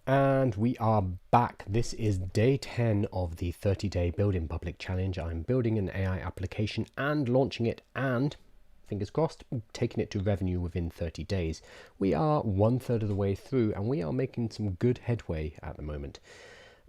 And we are back. This is day 10 of the 30-day building public challenge. I'm building an AI application and launching it and, fingers crossed, taking it to revenue within 30 days. We are 1/3 of the way through and we are making some good headway at the moment.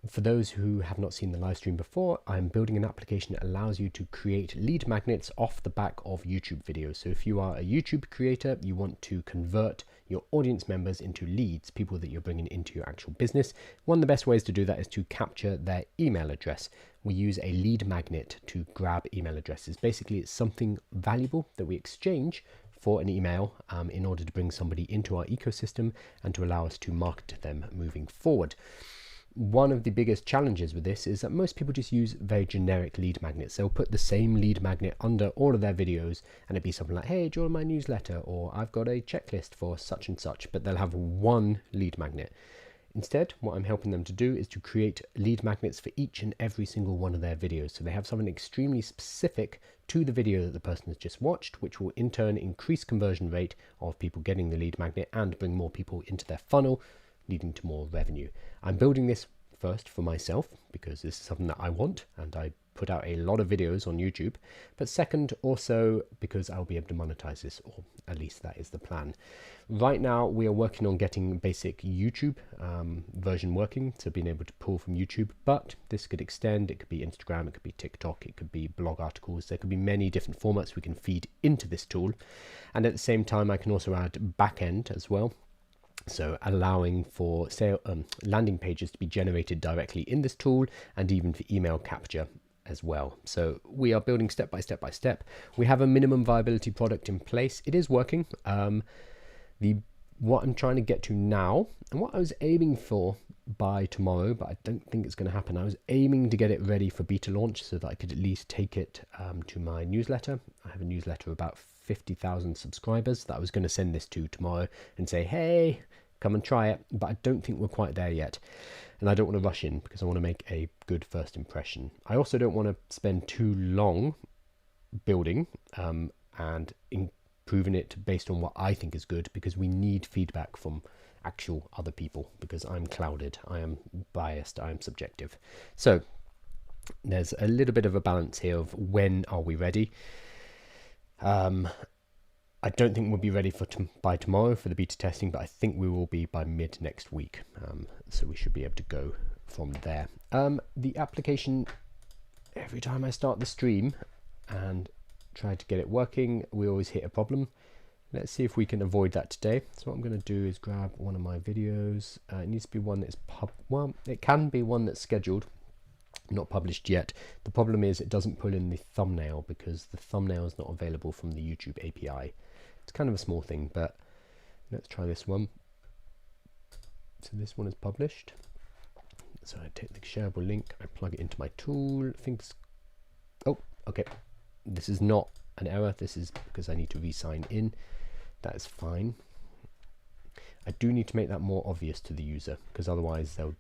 For those who have not seen the live stream before, I'm building an application that allows you to create lead magnets off the back of YouTube videos. So if you are a YouTube creator, you want to convert your audience members into leads, people that you're bringing into your actual business. One of the best ways to do that is to capture their email address. We use a lead magnet to grab email addresses. Basically, it's something valuable that we exchange for an email in order to bring somebody into our ecosystem and to allow us to market to them moving forward. One of the biggest challenges with this is that most people just use very generic lead magnets. They'll put the same lead magnet under all of their videos and it'd be something like, hey, join my newsletter, or I've got a checklist for such and such, but they'll have one lead magnet. Instead, what I'm helping them to do is to create lead magnets for each and every single one of their videos. So they have something extremely specific to the video that the person has just watched, which will in turn increase conversion rate of people getting the lead magnet and bring more people into their funnel, leading to more revenue. I'm building this first for myself because this is something that I want and I put out a lot of videos on YouTube, but second also because I'll be able to monetize this, or at least that is the plan. Right now we are working on getting basic YouTube version working, so being able to pull from YouTube, but this could extend. It could be Instagram, it could be TikTok, it could be blog articles. There could be many different formats we can feed into this tool, and at the same time I can also add backend as well. So allowing for landing pages to be generated directly in this tool and even for email capture as well. So we are building step by step by step. We have a minimum viability product in place. It is working. What I'm trying to get to now and what I was aiming for by tomorrow, but I don't think it's going to happen. I was aiming to get it ready for beta launch so that I could at least take it to my newsletter. I have a newsletter about 50,000 subscribers that I was going to send this to tomorrow and say, hey, come and try it, but I don't think we're quite there yet. And I don't want to rush in because I want to make a good first impression. I also don't want to spend too long building and improving it based on what I think is good, because we need feedback from actual other people, because I'm clouded, I am biased, I am subjective. So there's a little bit of a balance here of when are we ready. I don't think we'll be ready by tomorrow for the beta testing, but I think we will be by mid next week. So we should be able to go from there. The application, every time I start the stream and try to get it working, we always hit a problem. Let's see if we can avoid that today. So what I'm going to do is grab one of my videos. It needs to be one that's well, it can be one that's scheduled, not published yet. The problem is it doesn't pull in the thumbnail because the thumbnail is not available from the YouTube API. It's kind of a small thing, but let's try this one. So this one is published. So I take the shareable link, I plug it into my tool. Oh, okay. This is not an error. This is because I need to re-sign in. That is fine. I do need to make that more obvious to the user because otherwise they'll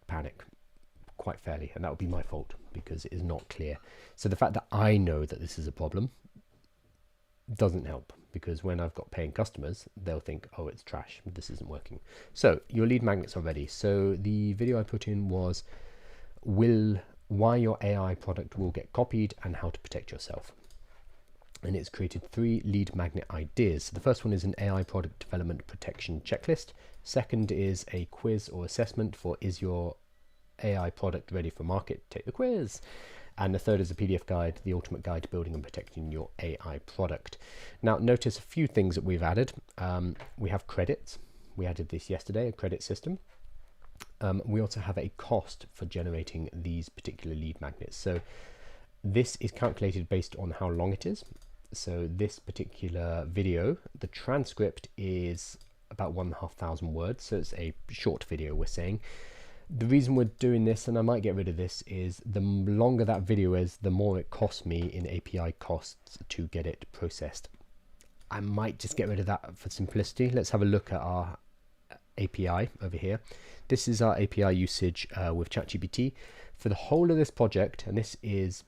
panic quite fairly, and that would be my fault because it is not clear. So the fact that I know that this is a problem doesn't help, because when I've got paying customers, they'll think, oh, it's trash, this isn't working. So your lead magnets are ready. So the video I put in was why your AI product will get copied and how to protect yourself. And it's created 3 lead magnet ideas. So the first one is an AI product development protection checklist. Second is a quiz or assessment for, is your AI product ready for market? Take the quiz. And the third is a PDF guide, the ultimate guide to building and protecting your AI product. Now notice a few things that we've added. We have credits. We added this yesterday, a credit system. We also have a cost for generating these particular lead magnets. So this is calculated based on how long it is. So this particular video, the transcript is about 1,500 words. So it's a short video, we're saying. The reason we're doing this, and I might get rid of this, is the longer that video is, the more it costs me in API costs to get it processed. I might just get rid of that for simplicity. Let's have a look at our API over here. This is our API usage with ChatGPT for the whole of this project, and this is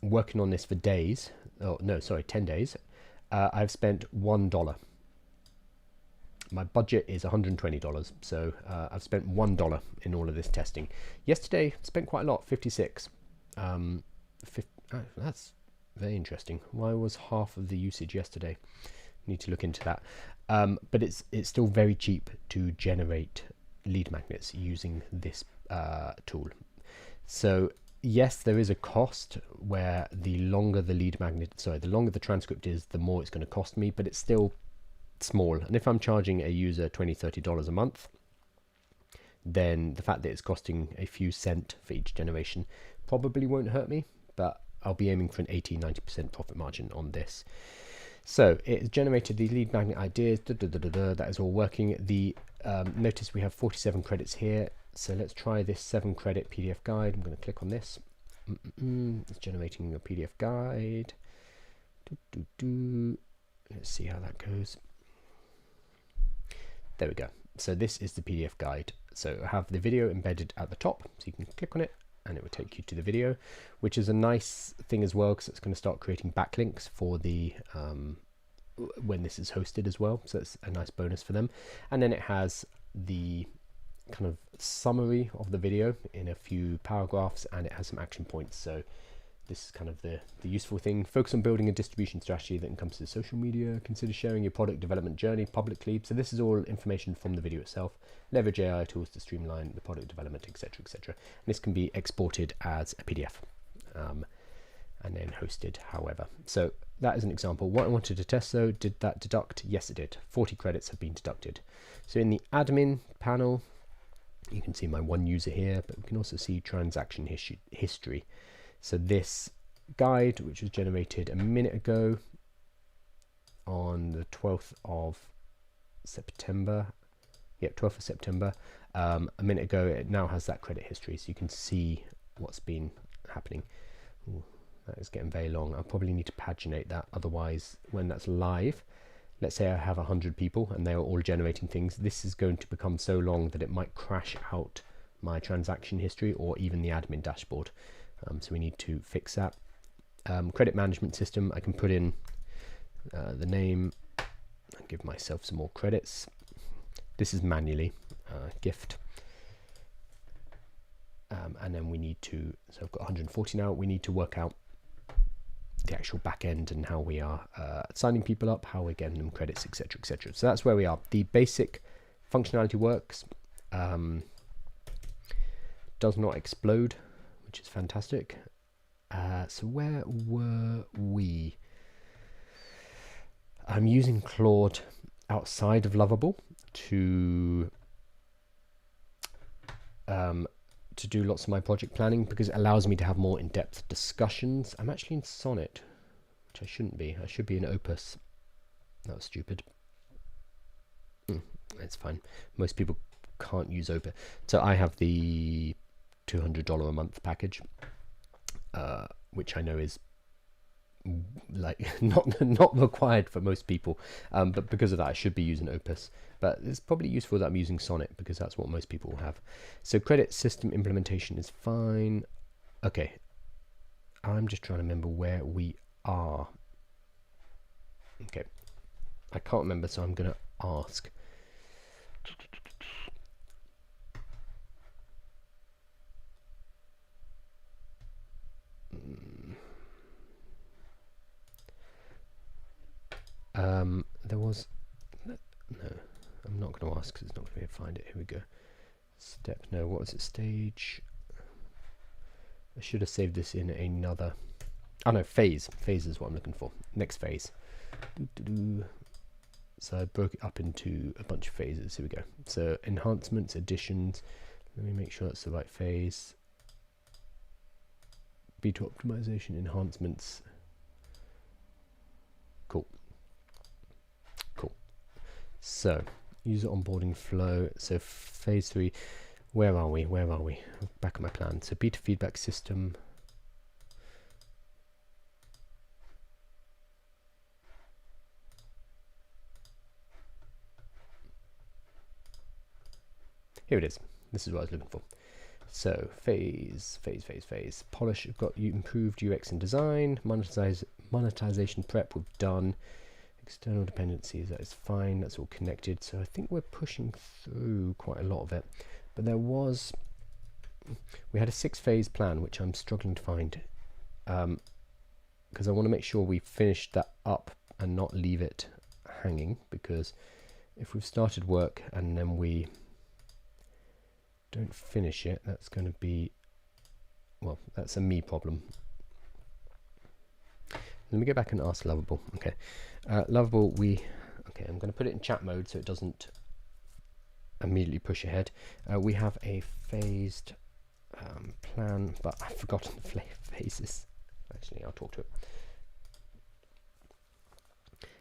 working on this for days. Oh no, sorry, 10 days. I've spent $1. My budget is $120, so I've spent $1 in all of this testing. Yesterday, spent quite a lot, 56. That's very interesting. Why was half of the usage yesterday? Need to look into that. But it's still very cheap to generate lead magnets using this tool. So yes, there is a cost where the longer the lead magnet, sorry, the longer the transcript is, the more it's going to cost me, but it's still small. And if I'm charging a user $20-30 a month, then the fact that it's costing a few cents for each generation probably won't hurt me, but I'll be aiming for an 80-90% profit margin on this. So it's generated the lead magnet ideas, that is all working. The notice we have 47 credits here, so let's try this 7 credit PDF guide. I'm going to click on this. It's generating a PDF guide. Let's see how that goes. There we go. So this is the PDF guide. So I have the video embedded at the top, so you can click on it and it will take you to the video, which is a nice thing as well, because it's going to start creating backlinks for the when this is hosted as well, so it's a nice bonus for them. And then it has the kind of summary of the video in a few paragraphs, and it has some action points. So this is kind of the useful thing. Focus on building a distribution strategy that encompasses social media. Consider sharing your product development journey publicly. So this is all information from the video itself. Leverage AI tools to streamline the product development, etc., etc. And this can be exported as a PDF and then hosted, however. So that is an example. What I wanted to test though, did that deduct? Yes, it did. 40 credits have been deducted. So in the admin panel, you can see my one user here, but we can also see transaction history. So this guide, which was generated a minute ago on the 12th of September, yeah, 12th of September, a minute ago, it now has that credit history, so you can see what's been happening. Ooh, that is getting very long. I'll probably need to paginate that, otherwise when that's live, let's say I have 100 people and they're all generating things, this is going to become so long that it might crash out my transaction history or even the admin dashboard. So we need to fix that. Credit management system, I can put in the name and give myself some more credits. This is manually gift. And then we need to, so I've got 140 now, we need to work out the actual back end and how we are signing people up, how we're getting them credits, etc., etc. So that's where we are. The basic functionality works, does not explode, which is fantastic. So where were we? I'm using Claude outside of Lovable to do lots of my project planning, because it allows me to have more in-depth discussions. I'm actually in Sonnet, which I shouldn't be. I should be in Opus. That was stupid. It's fine. Most people can't use Opus. So I have the $200 a month package, which I know is like not required for most people, but because of that I should be using Opus, but it's probably useful that I'm using Sonnet because that's what most people will have. So credit system implementation is fine. Okay, I'm just trying to remember where we are. Okay, I can't remember, so I'm gonna ask. There was no, I'm not going to ask because it's not going to be able to find it. Here we go. Step, no, what was it? Stage. I should have saved this in another. Oh no, phase. Phase is what I'm looking for. Next phase. So I broke it up into a bunch of phases. Here we go. So enhancements, additions. Let me make sure that's the right phase. Beta optimization, enhancements. Cool. Cool. So user onboarding flow. So phase 3. Where are we? Where are we? Back at my plan. So beta feedback system. Here it is. This is what I was looking for. So phase. Polish. We've got improved UX and design. Monetization prep we've done. External dependencies, that is fine, that's all connected. So I think we're pushing through quite a lot of it. But we had a 6-phase plan, which I'm struggling to find. Because I want to make sure we finish that up and not leave it hanging, because if we've started work and then we don't finish it, that's going to be, well, that's a me problem. Let me go back and ask Lovable. Okay, Lovable, okay, I'm going to put it in chat mode so it doesn't immediately push ahead. We have a phased plan, but I've forgotten the phases. Actually, I'll talk to it.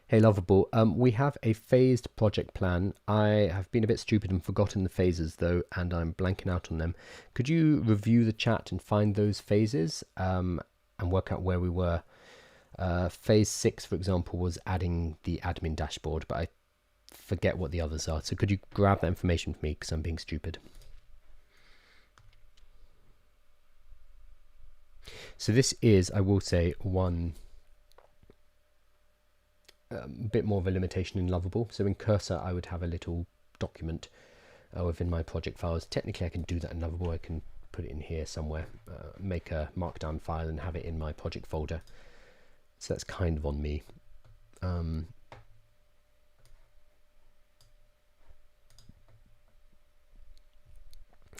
Hey Lovable, we have a phased project plan. I have been a bit stupid and forgotten the phases though, and I'm blanking out on them. Could you review the chat and find those phases and work out where we were? Phase 6, for example, was adding the admin dashboard, but I forget what the others are. So could you grab that information for me, because I'm being stupid. So this is, I will say, one bit more of a limitation in Lovable. So in Cursor, I would have a little document within my project files. Technically, I can do that in Lovable. I can put it in here somewhere, make a markdown file and have it in my project folder. So that's kind of on me.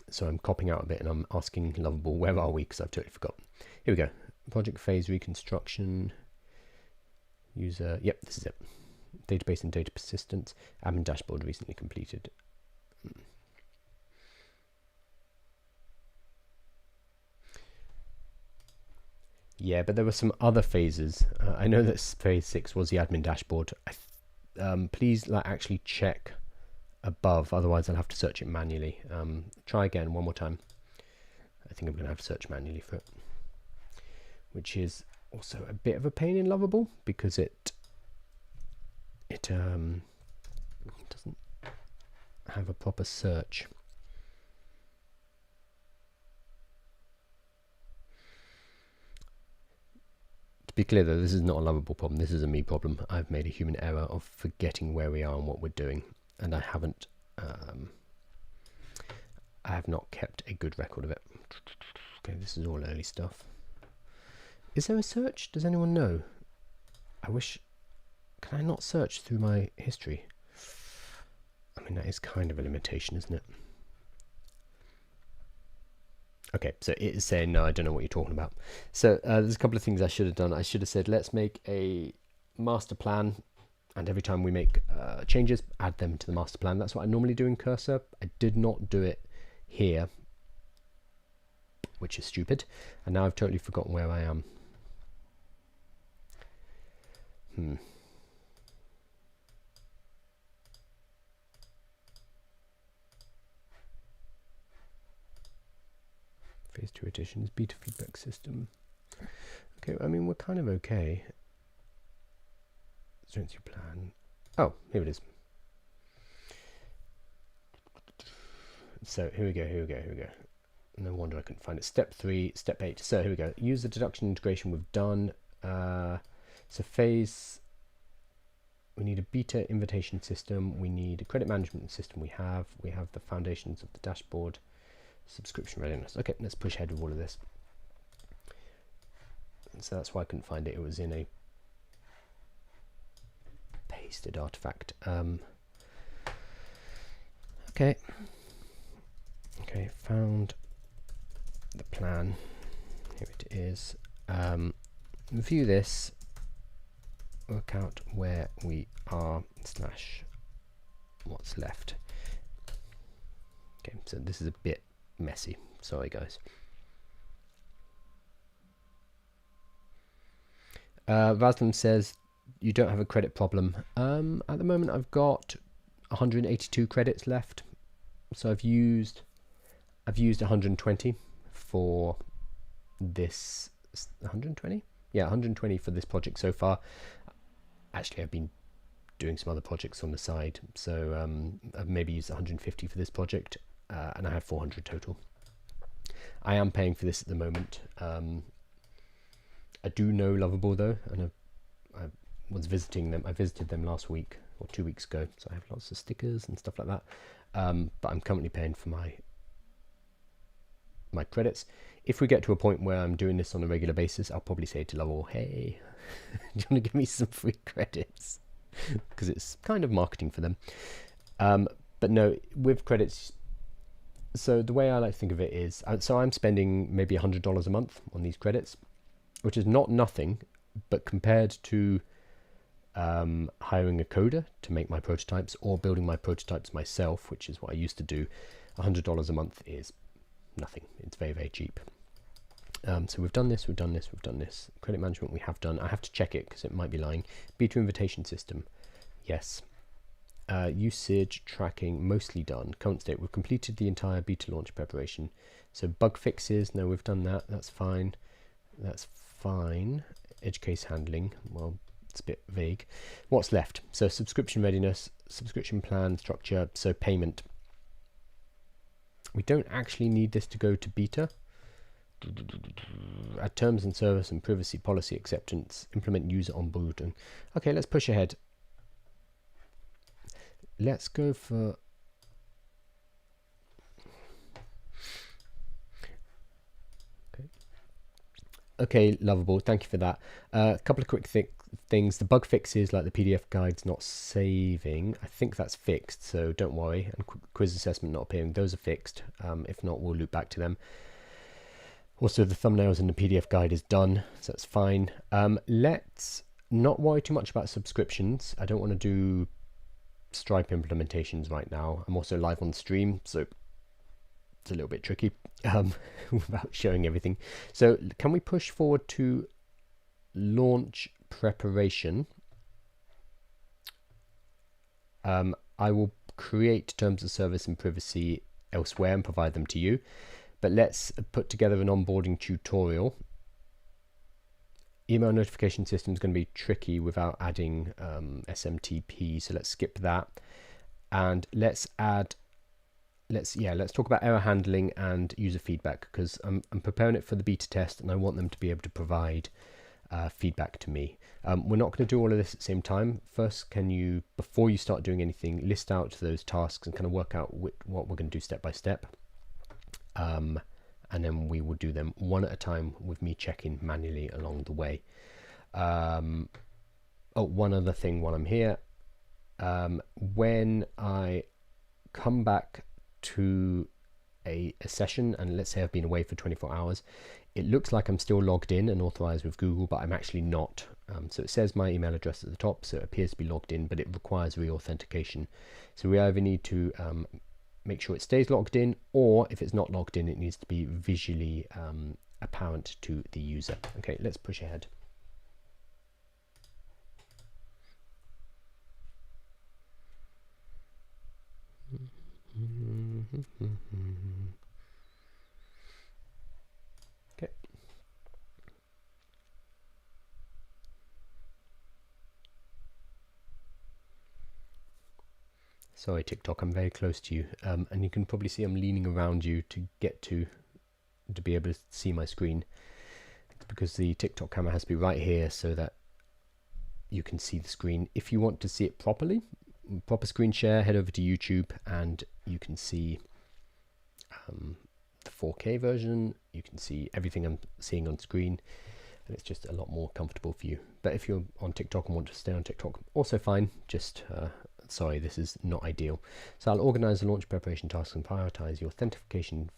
So I'm copying out a bit and I'm asking Lovable, where are we? Because I've totally forgotten. Here we go. Project phase reconstruction. User, yep, this is it. Database and data persistence. Admin dashboard recently completed. Yeah, but there were some other phases. I know that phase 6 was the admin dashboard. Please actually check above, otherwise I'll have to search it manually. Try again one more time. I think I'm going to have to search manually for it, which is also a bit of a pain in Lovable, because it doesn't have a proper search. To be clear though, this is not a Lovable problem, this is a me problem. I've made a human error of forgetting where we are and what we're doing, and I haven't I have not kept a good record of it. Okay, this is all early stuff. Is there a search? Does anyone know? I wish... Can I not search through my history? I mean, that is kind of a limitation, isn't it? Okay, so it is saying, no, I don't know what you're talking about. So there's a couple of things I should have done. I should have said, let's make a master plan, and every time we make changes, add them to the master plan. That's what I normally do in Cursor. I did not do it here, which is stupid. And now I've totally forgotten where I am. Phase 2 additions, beta feedback system. Okay, I mean, we're kind of okay. Strength plan. Oh, here it is. So here we go. No wonder I couldn't find it. Step 3, step 8. So here we go. User deduction integration we've done. So phase, we need a beta invitation system. We need a credit management system. We have the foundations of the dashboard. Subscription readiness. Okay, let's push ahead with all of this. And so that's why I couldn't find it. It was in a pasted artifact. Okay, found the plan. Here it is. Review this. Work out where we are / what's left. Okay, so this is a bit messy. Sorry, guys. Raslam says you don't have a credit problem. At the moment, I've got 182 credits left. So I've used 120 for this. 120? Yeah, 120 for this project so far. Actually, I've been doing some other projects on the side, so I've maybe used 150 for this project, and I have 400 total. I am paying for this at the moment. I do know Lovable though, and was visiting them. I visited them last week or 2 weeks ago, so I have lots of stickers and stuff like that. But I'm currently paying for my credits. If we get to a point where I'm doing this on a regular basis, I'll probably say to Lovell, hey, do you want to give me some free credits? Because it's kind of marketing for them. But no, with credits, so the way I like to think of it is, so I'm spending maybe $100 a month on these credits, which is not nothing, but compared to hiring a coder to make my prototypes or building my prototypes myself, which is what I used to do, $100 a month is nothing. It's very, very cheap. So we've done this, we've done this, we've done this. Credit management we have done. I have to check it because it might be lying. Beta invitation system, yes. Usage tracking, mostly done. Current state, we've completed the entire beta launch preparation. So bug fixes, no, we've done that. That's fine. That's fine. Edge case handling, well, it's a bit vague. What's left? So subscription readiness, subscription plan structure, so payment. We don't actually need this to go to beta. Add terms and service and privacy policy acceptance, implement user onboarding. Okay, let's push ahead. Let's go for okay, Lovable, thank you for that. A couple of quick things. The bug fixes, like the PDF guide's not saving. I think that's fixed, so don't worry. And quiz assessment not appearing, those are fixed. If not, we'll loop back to them. Also, the thumbnails in the PDF guide is done, so that's fine. Let's not worry too much about subscriptions. I don't want to do Stripe implementations right now. I'm also live on stream, so it's a little bit tricky without showing everything. So can we push forward to launch preparation? I will create terms of service and privacy elsewhere and provide them to you. But let's put together an onboarding tutorial. Email notification system is going to be tricky without adding SMTP, so let's skip that. And let's talk about error handling and user feedback, because I'm preparing it for the beta test and I want them to be able to provide feedback to me. We're not going to do all of this at the same time. First, can you, before you start doing anything, list out those tasks and kind of work out what we're going to do step by step. And then we will do them one at a time with me checking manually along the way. Oh, one other thing while I'm here. When I come back to a session, and let's say I've been away for 24 hours, it looks like I'm still logged in and authorized with Google, but I'm actually not. So it says my email address at the top, so it appears to be logged in, but it requires re-authentication. So we either need to make sure it stays logged in, or if it's not logged in, it needs to be visually apparent to the user. Okay, let's push ahead. Okay. Sorry, TikTok, I'm very close to you, and you can probably see I'm leaning around you to get to be able to see my screen. It's because the TikTok camera has to be right here so that you can see the screen. If you want to see it properly, proper screen share, head over to YouTube and you can see the 4K version. You can see everything I'm seeing on screen, and it's just a lot more comfortable for you. But if you're on TikTok and want to stay on TikTok, also fine. Just sorry, this is not ideal. So I'll organize the launch preparation tasks and prioritize the authentication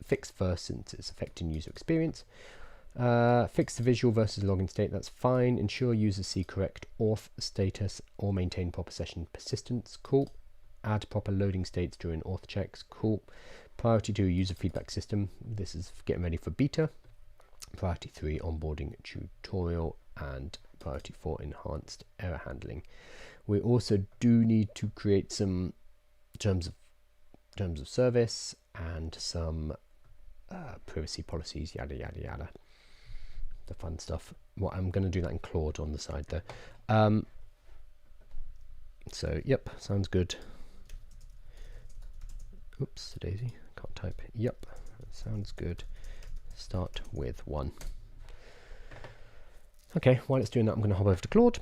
fix first, since it's affecting user experience. Fix the visual versus login state, that's fine. Ensure users see correct auth status or maintain proper session persistence, cool. Add proper loading states during auth checks, cool. Priority 2, user feedback system, this is getting ready for beta. Priority 3, onboarding tutorial, and priority 4, enhanced error handling. We also do need to create some terms of service and some privacy policies, yada yada yada, the fun stuff. Well, I'm going to do that in Claude on the side there. So yep, sounds good. Oops, daisy, can't type. Yep, sounds good. Start with 1. Okay, while it's doing that, I'm going to hop over to Claude.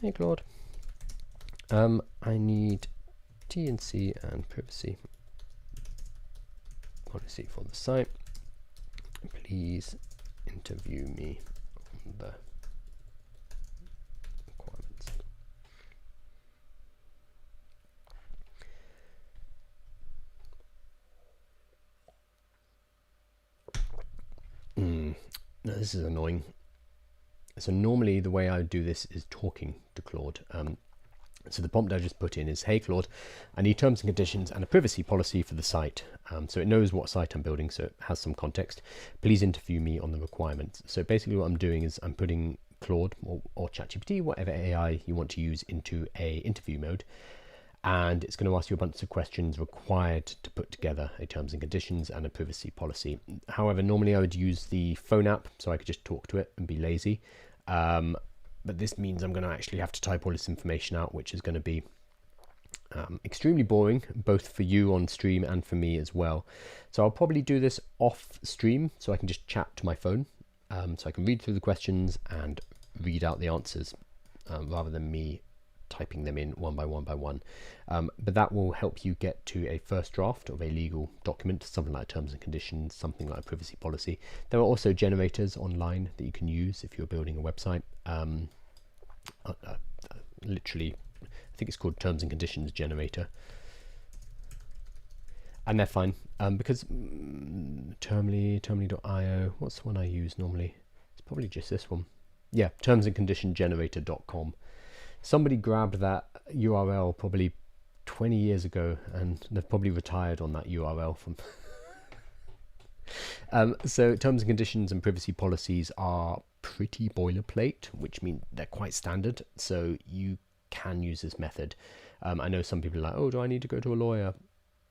Hey Claude. I need T&C and privacy policy for the site. Please interview me on the requirements. Now this is annoying. So normally the way I would do this is talking to Claude. So the prompt I just put in is, hey Claude, I need terms and conditions and a privacy policy for the site. So it knows what site I'm building, so it has some context. Please interview me on the requirements. So basically what I'm doing is I'm putting Claude or ChatGPT, whatever AI you want to use, into a interview mode. And it's going to ask you a bunch of questions required to put together a terms and conditions and a privacy policy. However, normally I would use the phone app, so I could just talk to it and be lazy. But this means I'm going to actually have to type all this information out, which is going to be extremely boring, both for you on stream and for me as well. So I'll probably do this off stream, so I can just chat to my phone, so I can read through the questions and read out the answers, rather than me typing them in one by one. But that will help you get to a first draft of a legal document, something like terms and conditions, something like a privacy policy. There are also generators online that you can use if you're building a website. Literally, I think it's called terms and conditions generator. And they're fine, because termly.io, what's the one I use normally? It's probably just this one. Yeah, termsandconditiongenerator.com. Somebody grabbed that URL probably 20 years ago, and they've probably retired on that URL from. So terms and conditions and privacy policies are pretty boilerplate, which means they're quite standard. So you can use this method. I know some people are like, oh, do I need to go to a lawyer?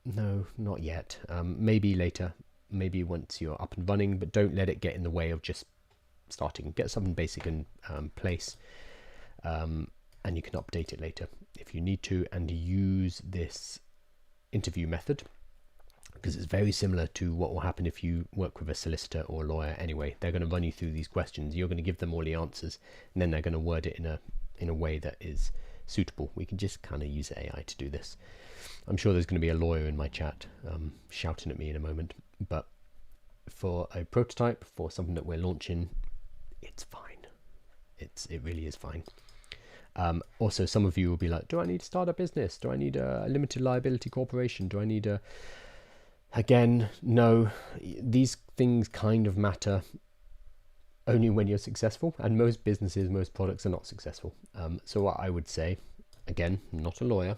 No, not yet. Maybe later, maybe once you're up and running, but don't let it get in the way of just starting. Get something basic in place. And you can update it later if you need to, and use this interview method because it's very similar to what will happen if you work with a solicitor or a lawyer anyway. They're going to run you through these questions, you're going to give them all the answers, and then they're going to word it in a way that is suitable. We can just kind of use AI to do this. I'm sure there's going to be a lawyer in my chat shouting at me in a moment, but for a prototype, for something that we're launching, it's fine. It really is fine. Also, some of you will be like, do I need to start a business? Do I need a limited liability corporation? Do I need a... Again, no. These things kind of matter only when you're successful, and most businesses, most products are not successful. So what I would say, again, not a lawyer,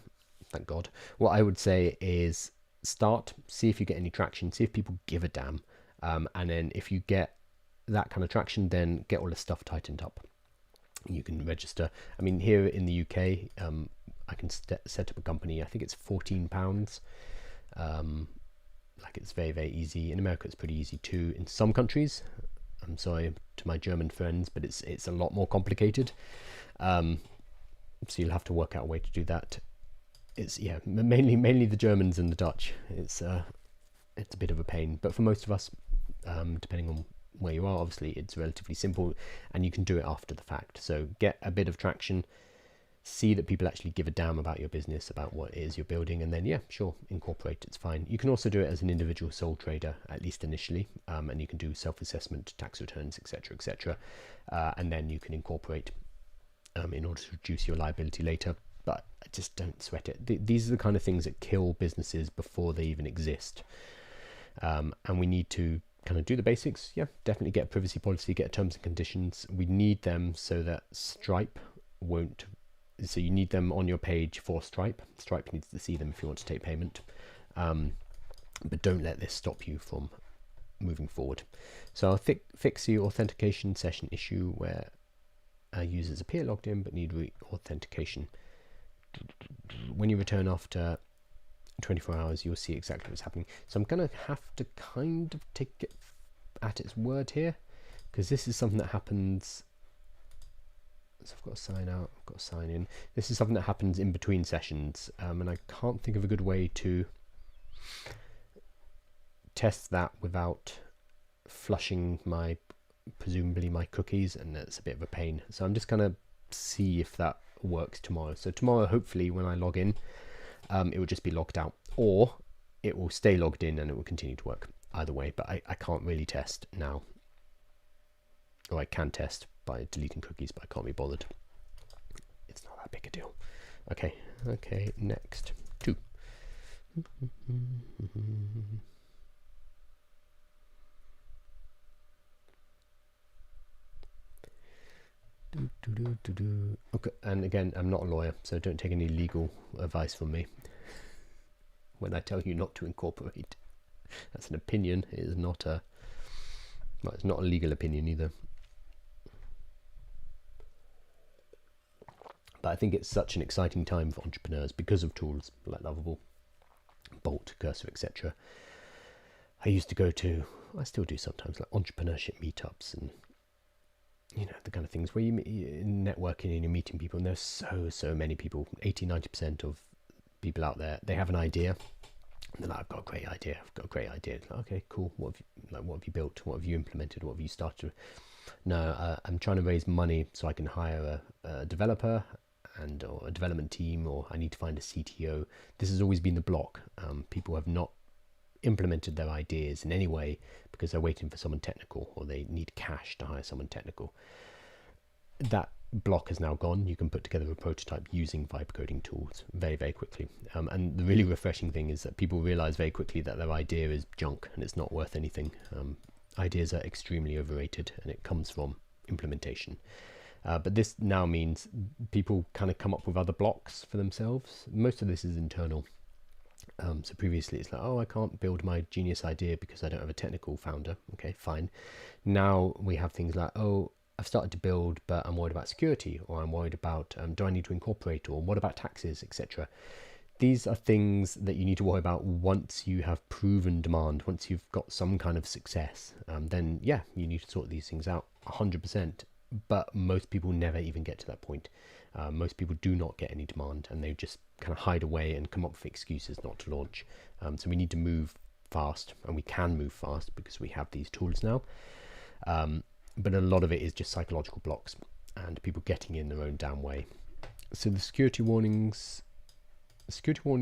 thank God, what I would say is start, see if you get any traction, see if people give a damn, and then if you get that kind of traction, then get all the stuff tightened up. You can register. I mean, here in the UK, I can set up a company. I think it's £14. Like, it's very, very easy. In America, it's pretty easy too. In some countries, I'm sorry to my German friends, but it's a lot more complicated. So you'll have to work out a way to do that. It's mainly the Germans and the Dutch. It's a bit of a pain, but for most of us, depending on where you are, obviously it's relatively simple, and you can do it after the fact. So get a bit of traction, see that people actually give a damn about your business, about what it is you're building, and then sure, incorporate. It's fine. You can also do it as an individual sole trader, at least initially, and you can do self-assessment, tax returns, etc., and then you can incorporate in order to reduce your liability later. But just don't sweat it. These are the kind of things that kill businesses before they even exist, and we need to kind of do the basics. Definitely get a privacy policy, get terms and conditions. We need them so that Stripe won't. So you need them on your page for Stripe. Stripe needs to see them if you want to take payment. But don't let this stop you from moving forward. So I'll fix the authentication session issue where users appear logged in but need authentication. When you return after 24 hours, you'll see exactly what's happening. So I'm going to have to kind of take it at its word here, because this is something that happens. So I've got to sign out, I've got to sign in. This is something that happens in between sessions, and I can't think of a good way to test that without flushing presumably my cookies, and that's a bit of a pain. So I'm just going to see if that works tomorrow. So tomorrow, hopefully, when I log in, it will just be logged out, or it will stay logged in and it will continue to work. Either way, but I can't really test now. Or I can test by deleting cookies, but I can't be bothered. It's not that big a deal. Okay, next. 2. Okay, and again, I'm not a lawyer, so don't take any legal advice from me when I tell you not to incorporate. That's an opinion. It is not a, well, it's not a legal opinion either. But I think it's such an exciting time for entrepreneurs because of tools like Lovable, Bolt, Cursor, etc. I used to go to, I still do sometimes, like entrepreneurship meetups and, you know, the kind of things where you're networking and you're meeting people, and there's so many people, 80-90% of people out there, they have an idea. And they're like, I've got a great idea. It's like, okay, cool. What have you built? What have you implemented? What have you started? No, I'm trying to raise money so I can hire a developer or a development team, or I need to find a CTO. This has always been the block. People have not implemented their ideas in any way because they're waiting for someone technical, or they need cash to hire someone technical. That block has now gone. You can put together a prototype using vibe coding tools very, very quickly. And the really refreshing thing is that people realize very quickly that their idea is junk and it's not worth anything. Ideas are extremely overrated, and it comes from implementation. But this now means people kind of come up with other blocks for themselves. Most of this is internal. So previously it's like, oh, I can't build my genius idea because I don't have a technical founder. Okay, fine. Now we have things like, oh, I've started to build, but I'm worried about security, or I'm worried about, do I need to incorporate, or what about taxes, etc. These are things that you need to worry about once you have proven demand, once you've got some kind of success. Then, yeah, you need to sort these things out 100%. But most people never even get to that point. Most people do not get any demand, and they just kind of hide away and come up with excuses not to launch. So we need to move fast, and we can move fast because we have these tools now. But a lot of it is just psychological blocks and people getting in their own damn way. So the security warnings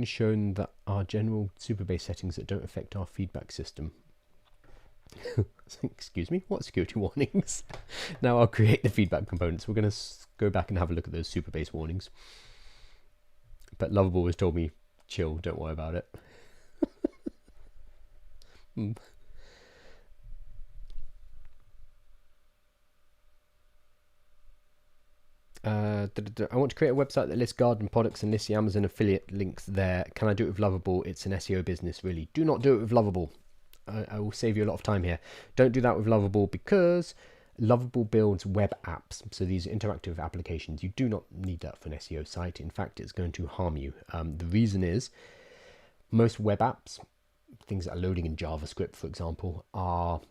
shown that our general Supabase settings that don't affect our feedback system. Excuse me, what security warnings? Now I'll create the feedback components. We're going to go back and have a look at those Supabase warnings. But Lovable has told me, chill, don't worry about it. I want to create a website that lists garden products and lists the Amazon affiliate links there. Can I do it with Lovable? It's an SEO business, really. Do not do it with Lovable. I will save you a lot of time here. Don't do that with Lovable, because Lovable builds web apps. So these interactive applications, you do not need that for an SEO site. In fact, it's going to harm you. The reason is most web apps, things that are loading in JavaScript, for example, are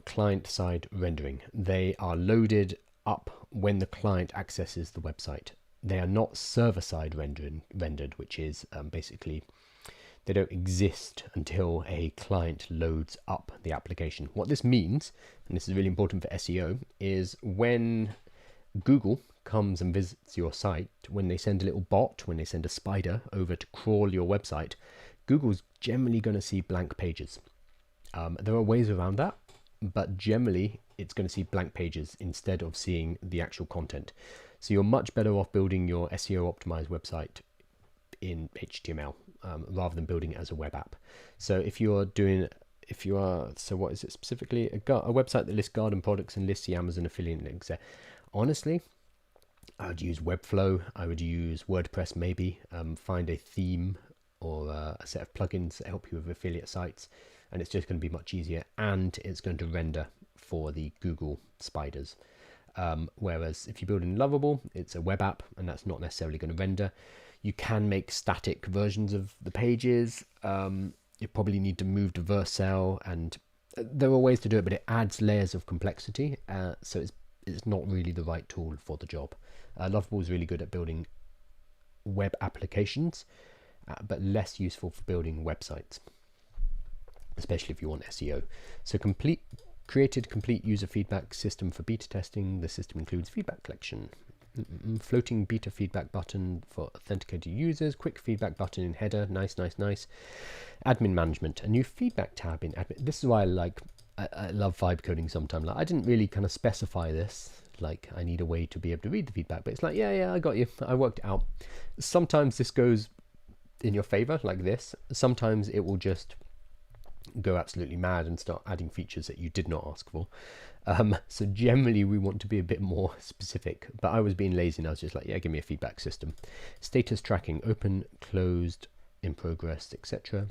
client-side rendering. They are loaded up when the client accesses the website. They are not server-side rendered, which is basically they don't exist until a client loads up the application. What this means, and this is really important for SEO, is when Google comes and visits your site, when they send a little bot, when they send a spider over to crawl your website, Google's generally going to see blank pages. There are ways around that, but generally it's going to see blank pages instead of seeing the actual content. So you're much better off building your SEO optimized website in HTML rather than building it as a web app. So so what is it specifically? A website that lists garden products and lists the Amazon affiliate links there. Honestly, I would use Webflow. I would use WordPress maybe. Find a theme or a set of plugins that help you with affiliate sites, and it's just going to be much easier, and it's going to render for the Google spiders. Whereas if you build in Lovable, it's a web app, and that's not necessarily going to render. You can make static versions of the pages. You probably need to move to Vercel, and there are ways to do it, but it adds layers of complexity. So it's not really the right tool for the job. Lovable is really good at building web applications, but less useful for building websites, especially if you want SEO. So created complete user feedback system for beta testing. The system includes feedback collection, Floating beta feedback button for authenticated users. Quick feedback button in header. Nice, nice, nice. Admin management. A new feedback tab in admin. This is why I love vibe coding sometimes. Like, I didn't really kind of specify this. Like, I need a way to be able to read the feedback, but it's like, yeah, I got you. I worked it out. Sometimes this goes in your favor, like this. Sometimes it will just go absolutely mad and start adding features that you did not ask for. So generally we want to be a bit more specific, but I was being lazy and I was just like, yeah, give me a feedback system. Status tracking, open, closed, in progress, etc.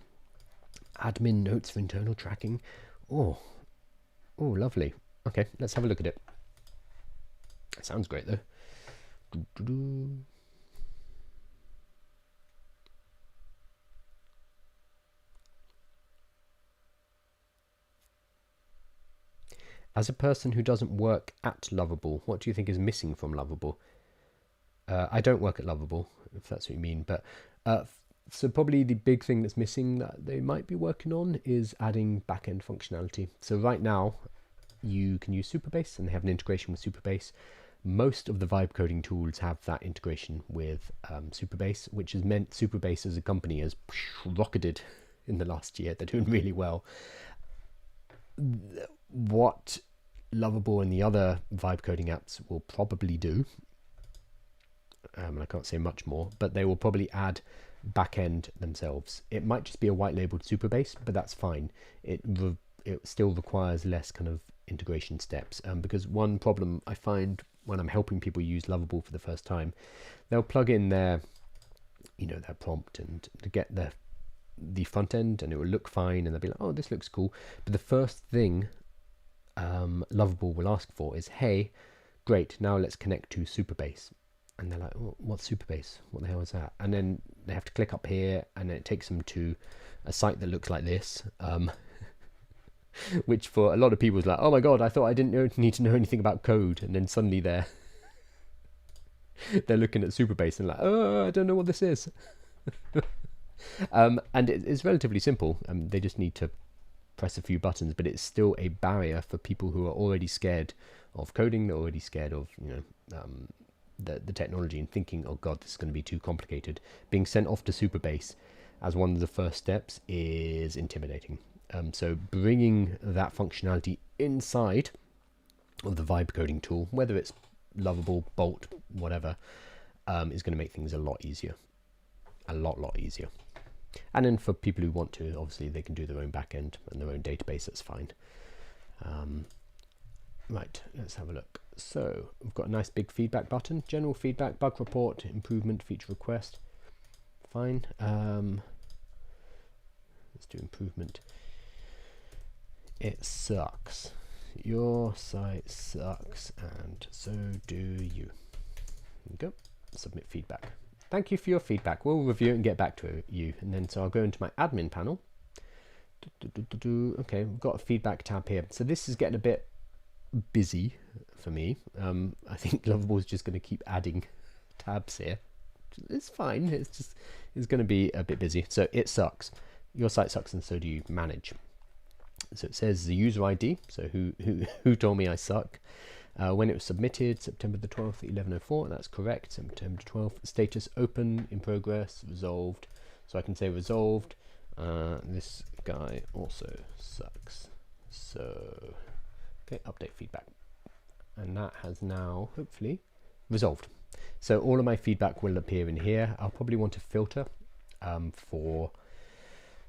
Admin notes for internal tracking. Oh, lovely. Okay, let's have a look at it. It sounds great though. As a person who doesn't work at Lovable, what do you think is missing from Lovable? I don't work at Lovable, if that's what you mean, but so probably the big thing that's missing that they might be working on is adding backend functionality. So right now you can use Supabase and they have an integration with Supabase. Most of the vibe coding tools have that integration with Supabase, which has meant Supabase as a company has rocketed in the last year. They're doing really well. What Lovable and the other vibe coding apps will probably do, and I can't say much more, but they will probably add backend themselves. It might just be a white labeled Supabase, but that's fine. It still requires less kind of integration steps, because one problem I find when I'm helping people use Lovable for the first time, they'll plug in their prompt and to get the front end and it will look fine and they'll be like, oh, this looks cool, but the first thing Lovable will ask for is, hey, great, now let's connect to Supabase. And they're like, oh, what's Supabase? What the hell is that? And then they have to click up here and then it takes them to a site that looks like this, which for a lot of people is like, oh my god, I thought I didn't need to know anything about code, and then suddenly they're looking at Supabase and like, oh, I don't know what this is. And it's relatively simple. They just need to press a few buttons, but it's still a barrier for people who are already scared of coding. They're already scared of the technology and thinking, oh god, this is going to be too complicated. Being sent off to Supabase as one of the first steps is intimidating. So bringing that functionality inside of the vibe coding tool, whether it's Lovable, Bolt, whatever, is going to make things a lot easier. A lot easier. And then for people who want to, obviously they can do their own backend and their own database, that's fine. Right, let's have a look. So we've got a nice big feedback button, general feedback, bug report, improvement, feature request. Fine. Let's do improvement. It sucks. Your site sucks, and so do you. There we go. Submit feedback. Thank you for your feedback. We'll review it and get back to you. And then so I'll go into my admin panel. Okay, we've got a feedback tab here. So this is getting a bit busy for me. I think Lovable is just going to keep adding tabs here. It's fine. It's going to be a bit busy. So it sucks. Your site sucks, and so do you. Manage. So it says the user ID. So who told me I suck? When it was submitted, September the 12th, 11:04. That's correct. September 12th. Status open, in progress, resolved. So I can say resolved. This guy also sucks. So okay, update feedback, and that has now hopefully resolved. So all of my feedback will appear in here. I'll probably want to filter for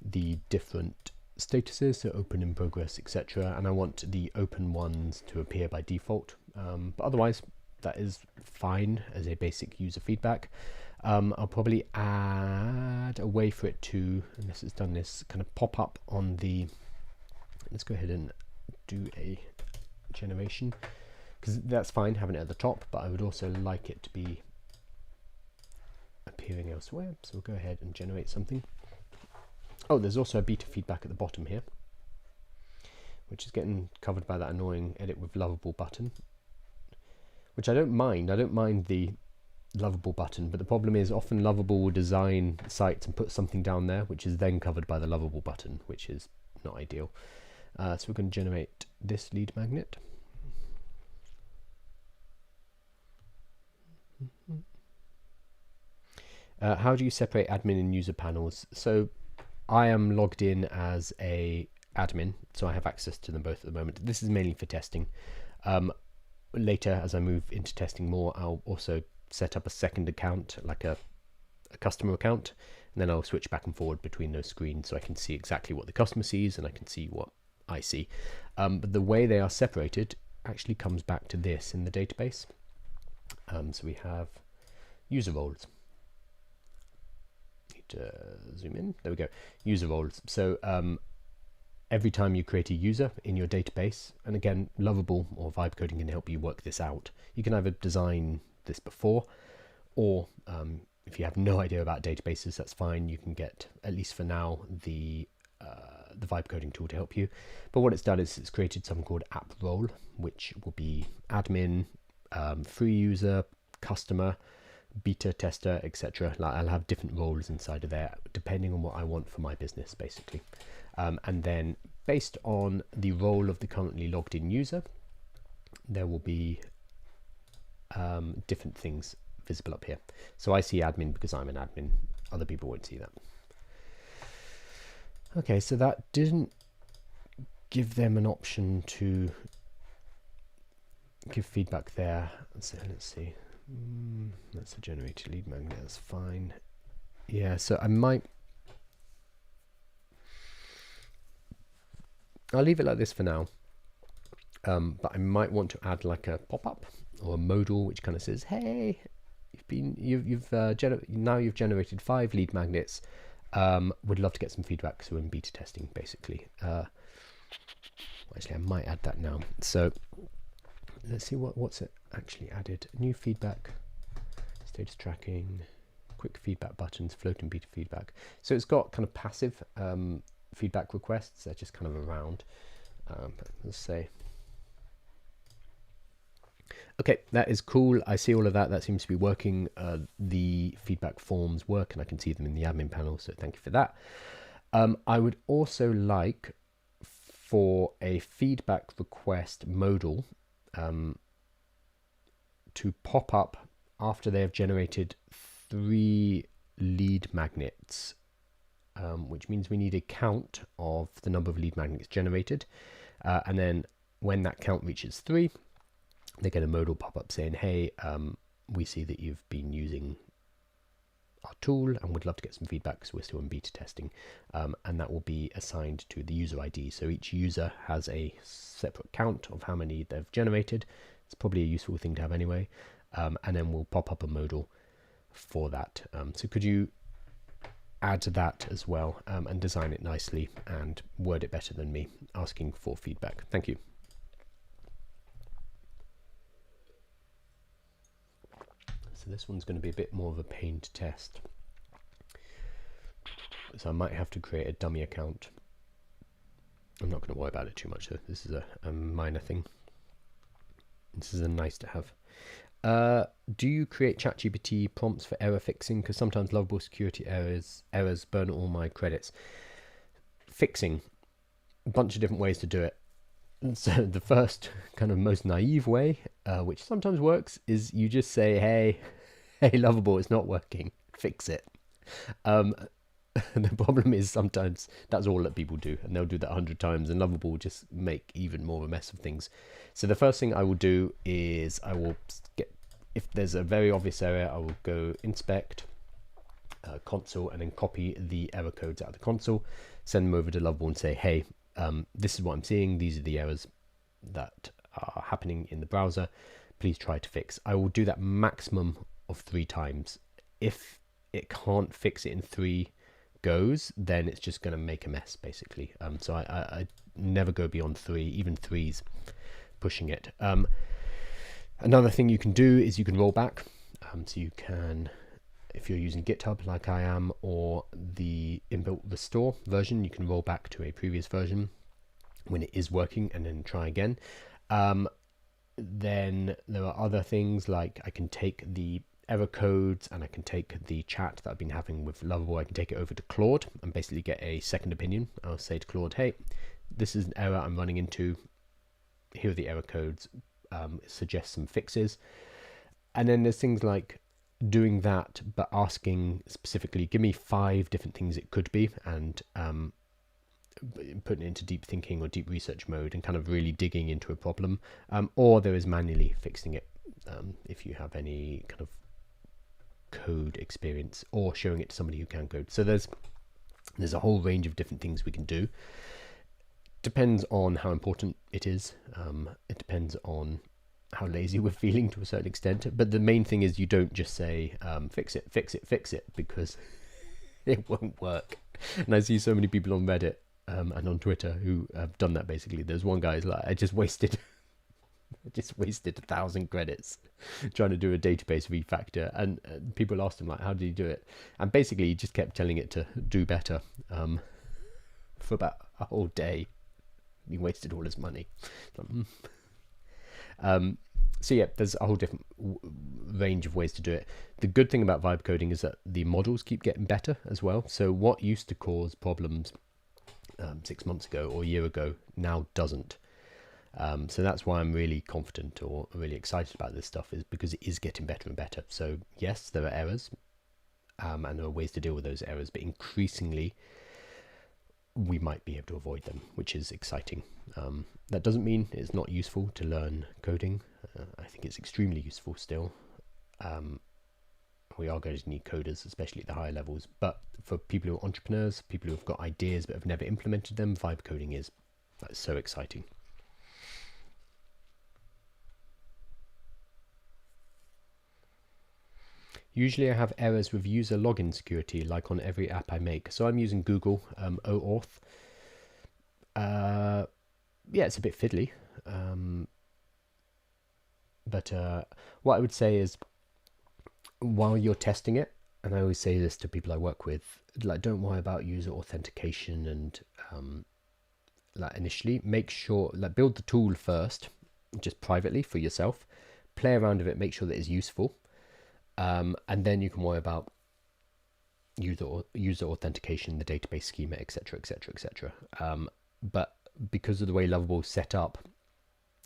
the different statuses, so open, in progress, etc. And I want the open ones to appear by default. But otherwise, that is fine as a basic user feedback. I'll probably add a way for it to, unless it's done this, kind of pop up on the, let's go ahead and do a generation, because that's fine having it at the top, but I would also like it to be appearing elsewhere. So we'll go ahead and generate something. Oh, there's also a beta feedback at the bottom here, which is getting covered by that annoying edit with Lovable button, which I don't mind. I don't mind the Lovable button, but the problem is often Lovable will design sites and put something down there, which is then covered by the Lovable button, which is not ideal. So we're going to generate this lead magnet. How do you separate admin and user panels? So I am logged in as a admin, so I have access to them both at the moment. This is mainly for testing. Later, as I move into testing more, I'll also set up a second account, like a customer account, and then I'll switch back and forward between those screens so I can see exactly what the customer sees and I can see what I see. But the way they are separated actually comes back to this in the database. So we have user roles. Need to zoom in. There we go. User roles. So every time you create a user in your database, and again, Lovable or vibe coding can help you work this out. You can either design this before, or if you have no idea about databases, that's fine. You can get, at least for now, the vibe coding tool to help you. But what it's done is it's created something called app role, which will be admin, free user, customer, beta tester, etc. Like, I'll have different roles inside of there depending on what I want for my business, basically. And then based on the role of the currently logged in user, there will be different things visible up here. So I see admin because I'm an admin. Other people won't see that. Okay, so that didn't give them an option to give feedback there. So let's see. That's a generated lead magnet. That's fine. Yeah, so I'll leave it like this for now. But I might want to add like a pop-up or a modal which kind of says, "Hey, now you've generated 5 lead magnets. Would love to get some feedback." So we're in beta testing, basically. Actually, I might add that now. So let's see what's it actually added. New feedback, status tracking, quick feedback buttons, float and beta feedback. So it's got kind of passive feedback requests. They're just kind of around. Let's say. Okay, that is cool. I see all of that. That seems to be working. The feedback forms work, and I can see them in the admin panel, so thank you for that. I would also like for a feedback request modal to pop up after they have generated 3 lead magnets, which means we need a count of the number of lead magnets generated. And then when that count reaches 3, they get a modal pop-up saying, "Hey, we see that you've been using our tool and would love to get some feedback, so we're still in beta testing." And that will be assigned to the user ID. So each user has a separate count of how many they've generated. It's probably a useful thing to have anyway. And then we'll pop up a modal for that. So could you add that as well, and design it nicely and word it better than me, asking for feedback? Thank you. So this one's going to be a bit more of a pain to test. So I might have to create a dummy account. I'm not going to worry about it too much though. This is a minor thing. This is a nice to have. Do you create ChatGPT prompts for error fixing? Because sometimes lovable security errors burn all my credits. Fixing, a bunch of different ways to do it. And so the first kind of most naive way, which sometimes works, is you just say, hey, Lovable, it's not working, fix it. The problem is sometimes that's all that people do, and they'll do that 100 times, and Lovable will just make even more of a mess of things. So the first thing I will do is I will get, if there's a very obvious error, I will go inspect, console, and then copy the error codes out of the console, send them over to Lovable and say, hey, this is what I'm seeing. These are the errors that are happening in the browser. Please try to fix. I will do that maximum of 3 times. If it can't fix it in 3 goes, then it's just going to make a mess, basically. So I never go beyond 3, even 3's pushing it. Another thing you can do is you can roll back. So you can, if you're using GitHub like I am, or the inbuilt restore version, you can roll back to a previous version when it is working and then try again. Then there are other things like I can take the error codes and I can take the chat that I've been having with Lovable. I can take it over to Claude and basically get a second opinion. I'll say to Claude, hey, this is an error I'm running into. Here are the error codes. Suggest some fixes. And then there's things like doing that, but asking specifically, give me 5 different things it could be, and putting it into deep thinking or deep research mode and kind of really digging into a problem. Or there is manually fixing it if you have any kind of code experience, or showing it to somebody who can code. So there's a whole range of different things we can do. Depends on how important it is. It depends on how lazy we're feeling to a certain extent. But the main thing is you don't just say fix it, because it won't work. And I see so many people on Reddit and on Twitter who have done that. Basically, there's one guy who's like, I just wasted 1,000 credits trying to do a database refactor, and people asked him like, how did he do it? And basically he just kept telling it to do better for about a whole day. He wasted all his money. So yeah, there's a whole different range of ways to do it. The good thing about vibe coding is that the models keep getting better as well. So what used to cause problems 6 months ago or a year ago now doesn't. So that's why I'm really confident or really excited about this stuff, is because it is getting better and better. So yes, there are errors and there are ways to deal with those errors, but increasingly we might be able to avoid them, which is exciting. That doesn't mean it's not useful to learn coding. I think it's extremely useful still. We are going to need coders, especially at the higher levels. But for people who are entrepreneurs, people who have got ideas but have never implemented them, vibe coding is so exciting. Usually I have errors with user login security, like on every app I make. So I'm using Google OAuth. Yeah, it's a bit fiddly. But what I would say is, while you're testing it, and I always say this to people I work with, like, don't worry about user authentication and like initially. Make sure, like, build the tool first, just privately for yourself. Play around with it, make sure that it's useful. And then you can worry about user authentication, the database schema, etc., etc., etc. But because of the way Lovable is set up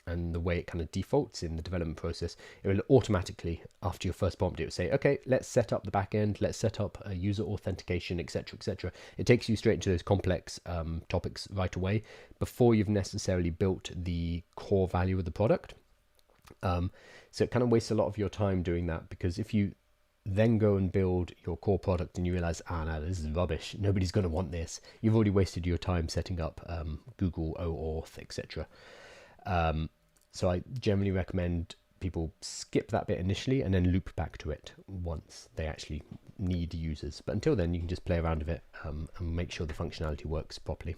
and the way it kind of defaults in the development process, it will automatically, after your first prompt, it will say, okay, let's set up the backend, let's set up a user authentication, etc., etc. It takes you straight into those complex topics right away before you've necessarily built the core value of the product. So it kind of wastes a lot of your time doing that, because if you then go and build your core product and you realize, no, this is rubbish, nobody's going to want this, you've already wasted your time setting up Google OAuth, etc. So I generally recommend people skip that bit initially and then loop back to it once they actually need users. But until then, you can just play around with it and make sure the functionality works properly.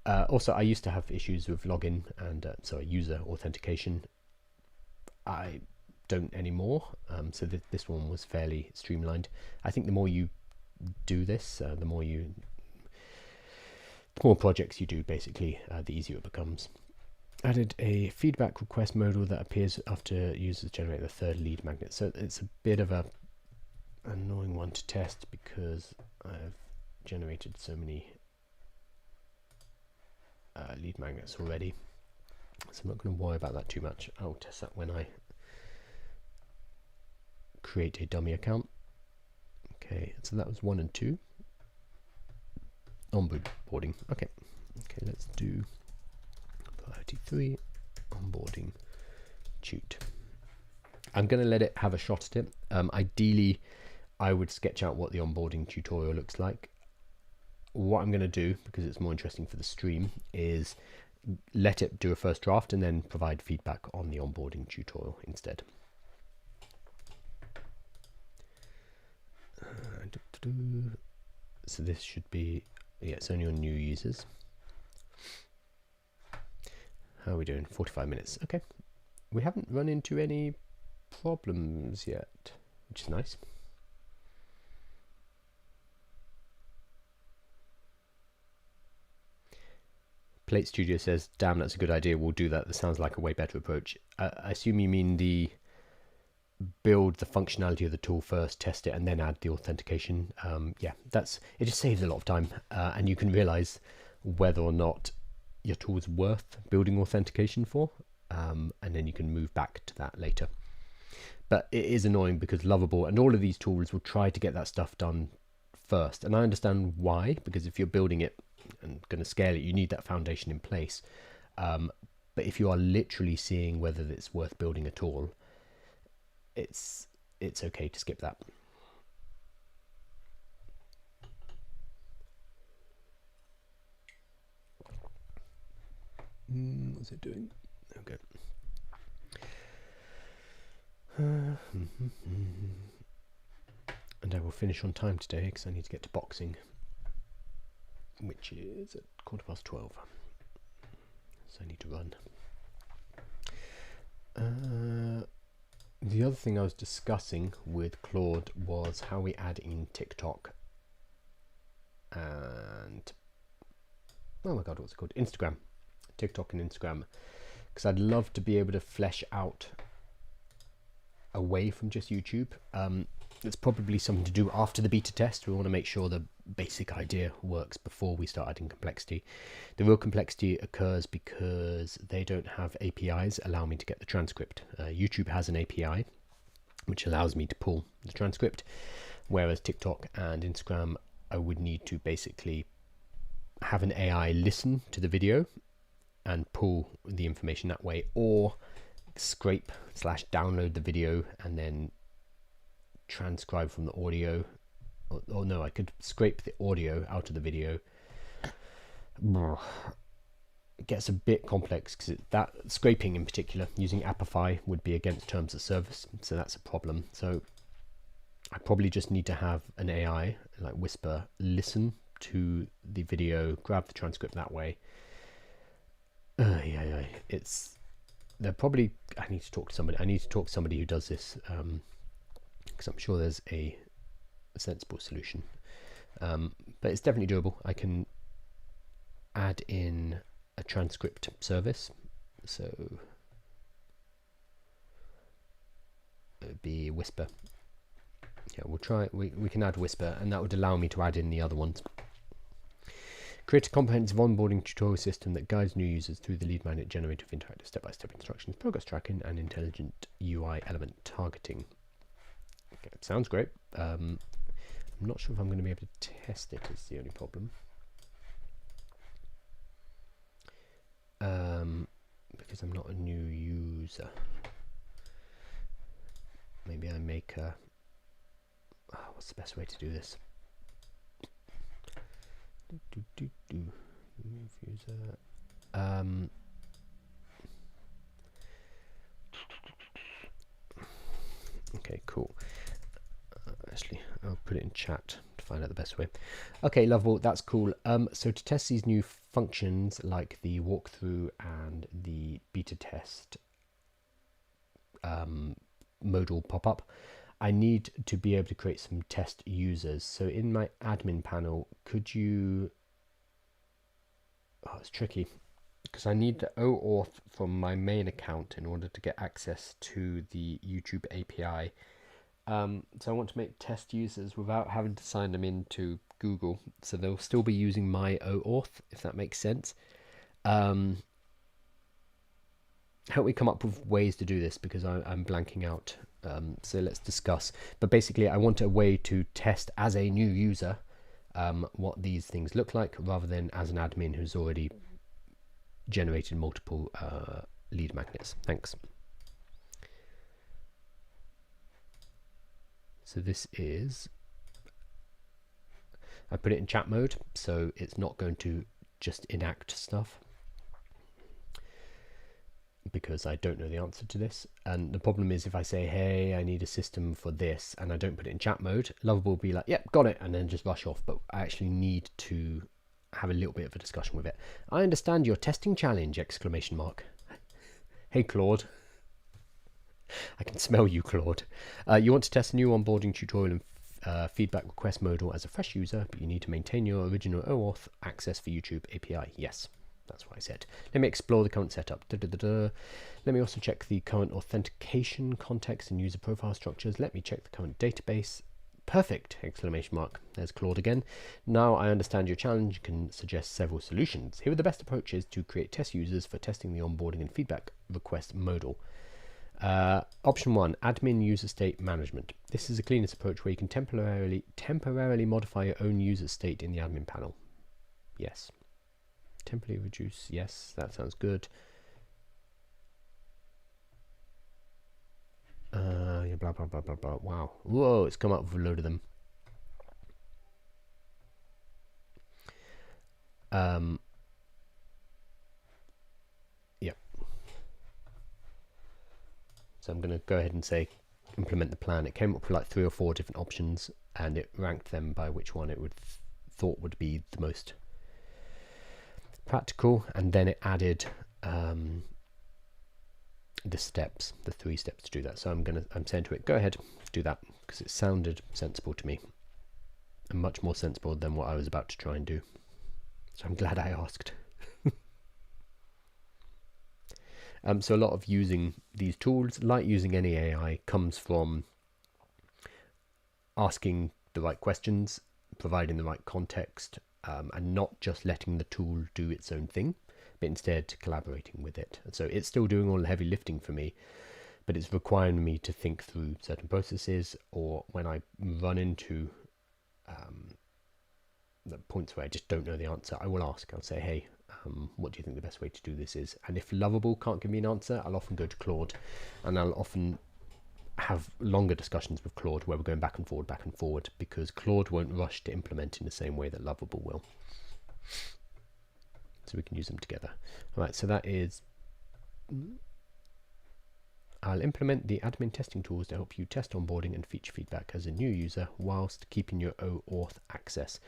Also, I used to have issues with login and user authentication. I don't anymore. So this one was fairly streamlined. I think the more you do this, the more projects you do, basically, the easier it becomes. Added a feedback request modal that appears after users generate the third lead magnet. So it's a bit of a annoying one to test because I've generated so many lead magnets already. So I'm not going to worry about that too much. I'll test that when I create a dummy account. Okay, so that was 1 and 2. Onboarding. Okay, let's do 33 onboarding tut. I'm going to let it have a shot at it. Ideally, I would sketch out what the onboarding tutorial looks like. What I'm going to do, because it's more interesting for the stream, is let it do a first draft and then provide feedback on the onboarding tutorial instead. So this should be, yeah, it's only on new users. How are we doing? 45 minutes. Okay. We haven't run into any problems yet, which is nice. Plate Studio says, damn, that's a good idea. We'll do that. That sounds like a way better approach. I assume you mean the build the functionality of the tool first, test it, and then add the authentication. Yeah, it just saves a lot of time, and you can realize whether or not your tool's worth building authentication for, and then you can move back to that later. But it is annoying because Lovable and all of these tools will try to get that stuff done first. And I understand why, because if you're building it and going to scale it, you need that foundation in place. But if you are literally seeing whether it's worth building at all, it's okay to skip that. What's it doing? Okay. And I will finish on time today because I need to get to boxing, which is at 12:15. So I need to run. The other thing I was discussing with Claude was how we add in TikTok and, oh my god, what's it called? Instagram. TikTok and Instagram. Because I'd love to be able to flesh out away from just YouTube. It's probably something to do after the beta test. We want to make sure the basic idea works before we start adding complexity. The real complexity occurs because they don't have APIs allow me to get the transcript. YouTube has an API which allows me to pull the transcript, whereas TikTok and Instagram, I would need to basically have an AI listen to the video and pull the information that way, or scrape / download the video and then transcribe from the audio. Or no, I could scrape the audio out of the video. It gets a bit complex because that scraping in particular using Apify would be against terms of service, so that's a problem. So I probably just need to have an AI like Whisper listen to the video, grab the transcript that way. They're probably, I need to talk to somebody who does this, because I'm sure there's a sensible solution, but it's definitely doable. I can add in a transcript service, so it would be Whisper. Yeah, we'll try, we can add Whisper, and that would allow me to add in the other ones. Create a comprehensive onboarding tutorial system that guides new users through the lead magnet generator of interactive step-by-step instructions, progress tracking, and intelligent UI element targeting. Okay, it sounds great. I'm not sure if I'm going to be able to test it, is the only problem. Because I'm not a new user. Maybe I make a... what's the best way to do this? Remove user. Okay, cool. Actually, I'll put it in chat to find out the best way. Okay, lovable, that's cool. So to test these new functions like the walkthrough and the beta test modal pop-up, I need to be able to create some test users. So in my admin panel, could you... Oh, it's tricky because I need the OAuth from my main account in order to get access to the YouTube API. So I want to make test users without having to sign them into Google. So they'll still be using my OAuth, if that makes sense. Help me come up with ways to do this because I'm blanking out. So let's discuss. But basically, I want a way to test as a new user what these things look like, rather than as an admin who's already generated multiple lead magnets. Thanks. So this is, I put it in chat mode, so it's not going to just enact stuff, because I don't know the answer to this. And the problem is if I say, hey, I need a system for this, and I don't put it in chat mode, Lovable will be like, yep, got it, and then just rush off. But I actually need to have a little bit of a discussion with it. I understand your testing challenge, exclamation mark. Hey, Claude. I can smell you, Claude. You want to test a new onboarding tutorial and feedback request modal as a fresh user, but you need to maintain your original OAuth access for YouTube API. Yes. That's what I said. Let me explore the current setup. Let me also check the current authentication context and user profile structures. Let me check the current database. Perfect! Exclamation mark. There's Claude again. Now I understand your challenge. You can suggest several solutions. Here are the best approaches to create test users for testing the onboarding and feedback request modal. Option 1, admin user state management. This is a cleanest approach where you can temporarily modify your own user state in the admin panel. Yes. Temporarily reduce. Yes, that sounds good. Yeah, blah blah blah blah blah. Wow. Whoa, it's come up with a load of them. Yep. So I'm going to go ahead and say implement the plan. It came up with like 3 or 4 different options, and it ranked them by which one it would thought would be the most practical, and then it added the steps, the 3 steps to do that. So I'm saying to it, go ahead, do that, because it sounded sensible to me, and much more sensible than what I was about to try and do. So I'm glad I asked. So a lot of using these tools, like using any AI, comes from asking the right questions, providing the right context, and not just letting the tool do its own thing, but instead collaborating with it. So it's still doing all the heavy lifting for me, but it's requiring me to think through certain processes, or when I run into the points where I just don't know the answer, I will ask. I'll say, hey, what do you think the best way to do this is? And if Lovable can't give me an answer, I'll often go to Claude, and I'll often have longer discussions with Claude where we're going back and forward, because Claude won't rush to implement in the same way that Lovable will. So we can use them together. All right, so that is... I'll implement the admin testing tools to help you test onboarding and feature feedback as a new user whilst keeping your OAuth access.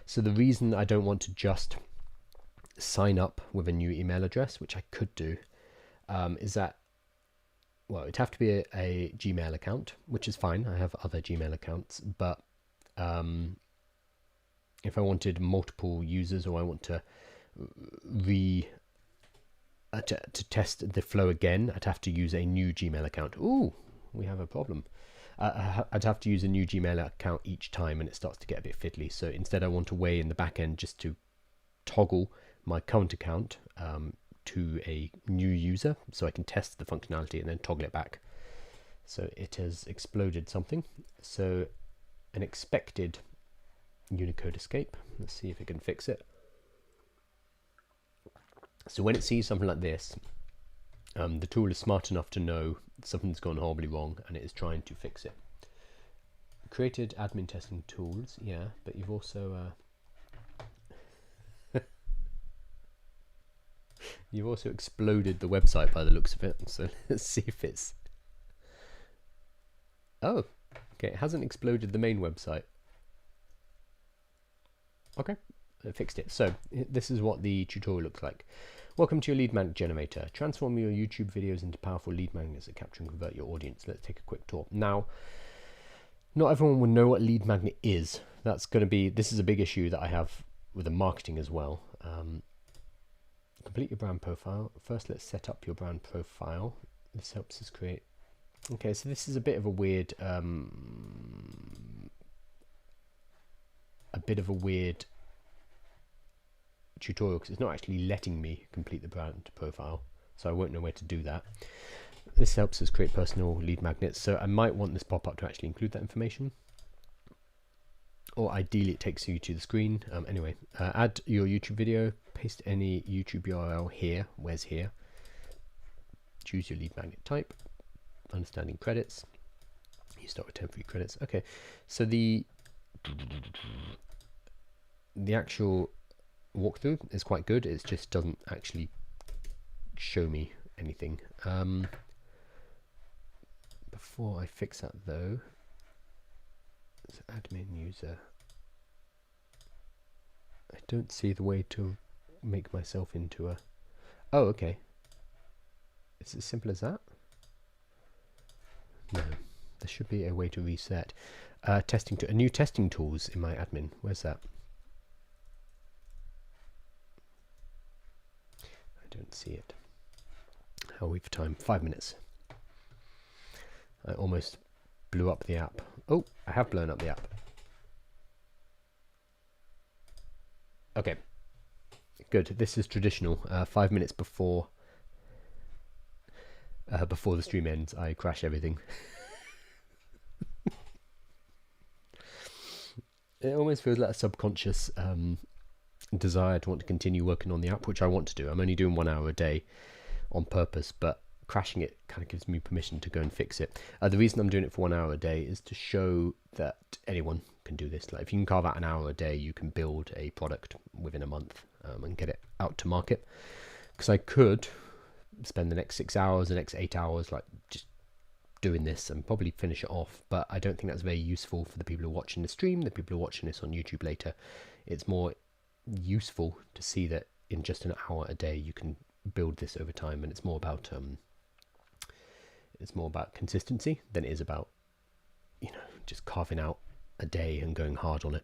So the reason I don't want to just sign up with a new email address, which I could do, is that, well, it'd have to be a Gmail account, which is fine. I have other Gmail accounts, but if I wanted multiple users, or I want to to test the flow again, I'd have to use a new Gmail account. Ooh, we have a problem. I'd have to use a new Gmail account each time, and it starts to get a bit fiddly. So instead, I want a way in the back end just to toggle my current account to a new user, so I can test the functionality and then toggle it back. So it has exploded something. So an expected Unicode escape. Let's see if it can fix it. So when it sees something like this, the tool is smart enough to know something's gone horribly wrong, and it is trying to fix it. Created admin testing tools, yeah, but you've also you've also exploded the website by the looks of it. So let's see if it's... Oh, okay, it hasn't exploded the main website. Okay, I fixed it. So this is what the tutorial looks like. Welcome to your lead magnet generator. Transform your YouTube videos into powerful lead magnets that capture and convert your audience. Let's take a quick tour. Now, not everyone will know what lead magnet is. That's going to be, this is a big issue that I have with the marketing as well. Complete your brand profile. First, let's set up your brand profile. This helps us create. Okay, so this is a bit of a weird, tutorial, because it's not actually letting me complete the brand profile, so I won't know where to do that. This helps us create personal lead magnets, so I might want this pop-up to actually include that information, or ideally it takes you to the screen. Anyway, add your YouTube video, paste any YouTube URL here. Where's here? Choose your lead magnet type, understanding credits, you start with 10 free credits. Okay, so the actual walkthrough is quite good. It just doesn't actually show me anything. Before I fix that though, so admin user, I don't see the way to make myself into a... Oh, okay. It's as simple as that? No, there should be a way to reset. Testing to new testing tools in my admin. Where's that? I don't see it. How are we for time? 5 minutes. I almost blew up the app. Oh, I have blown up the app. Okay, good. This is traditional. 5 minutes before before the stream ends, I crash everything. It almost feels like a subconscious desire to want to continue working on the app, which I want to do. I'm only doing 1 hour a day on purpose, but crashing it kind of gives me permission to go and fix it. The reason I'm doing it for 1 hour a day is to show that anyone can do this. Like, if you can carve out an hour a day, you can build a product within a month and get it out to market. Because I could spend the next 6 hours, the next 8 hours, like just doing this and probably finish it off, but I don't think that's very useful for the people who are watching the stream, the people who are watching this on YouTube later. It's more useful to see that in just an hour a day you can build this over time, and it's more about consistency than it is about, you know, just carving out a day and going hard on it,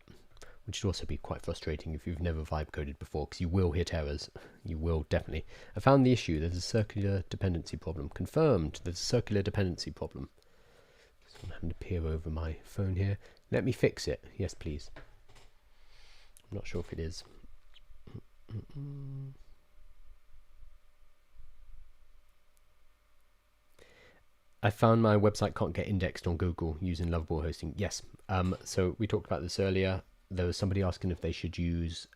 which would also be quite frustrating if you've never vibe coded before, because you will hit errors. You will definitely. I found the issue. There's a circular dependency problem. Confirmed. There's a circular dependency problem. So I'm having to peer over my phone here. Let me fix it. Yes, please. I'm not sure if it is. I found my website can't get indexed on Google using Lovable hosting. Yes. So we talked about this earlier. There was somebody asking if they should use